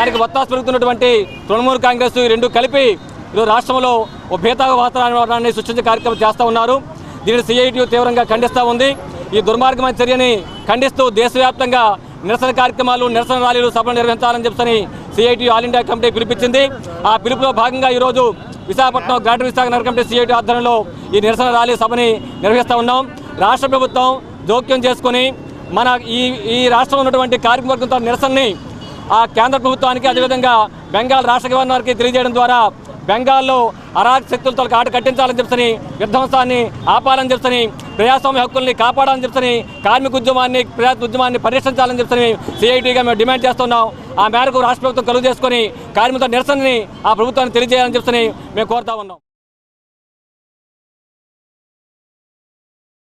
దానికి వత్తాసు పెరుగుతున్నటువంటి తృణమూల్ కాంగ్రెస్ ఈ రెండు కలిపి ఈరోజు రాష్ట్రంలో ఓ భేతాగ వాతావరణాన్ని సృష్టించే కార్యక్రమం చేస్తూ ఉన్నారు. దీనిని సిఐటియు తీవ్రంగా ఖండిస్తూ ఉంది. ఈ దుర్మార్గమైన చర్యని ఖండిస్తూ దేశవ్యాప్తంగా నిరసన కార్యక్రమాలు, నిరసన ర్యాలీలు, సభలు నిర్వహించాలని చెప్పని సిఐటియు ఆల్ ఇండియా కమిటీ పిలిపించింది. ఆ పిలుపులో భాగంగా ఈరోజు విశాఖపట్నం గ్రేటర్ విశాఖ నగర కమిటీ సిఐటియు ఆధ్వర్యంలో ఈ నిరసన ర్యాలీ సభని నిర్వహిస్తూ ఉన్నాం. రాష్ట్ర ప్రభుత్వం జోక్యం చేసుకుని మన ఈ రాష్ట్రంలో ఉన్నటువంటి కార్మిక వర్గంతో నిరసనని ఆ కేంద్ర ప్రభుత్వానికి, అదేవిధంగా బెంగాల్ రాష్ట్ర గవర్నర్కి తెలియజేయడం ద్వారా బెంగాల్లో అరాజక శక్తులతో ఆట కట్టించాలని చెప్పని, విధ్వంసాన్ని ఆపాలని చెప్పని, ప్రజాస్వామ్య హక్కుల్ని కాపాడాలని చెప్పని, కార్మిక ఉద్యమాన్ని, ప్రజా ఉద్యమాన్ని పరిరక్షించాలని చెప్పని సిఐటిగా మేము డిమాండ్ చేస్తున్నాం. ఆ మేరకు రాష్ట్ర ప్రభుత్వం కలుగు చేసుకొని కార్మికుల నిరసనని ఆ ప్రభుత్వాన్ని తెలియజేయాలని చెప్పని మేము కోరుతా ఉన్నాం.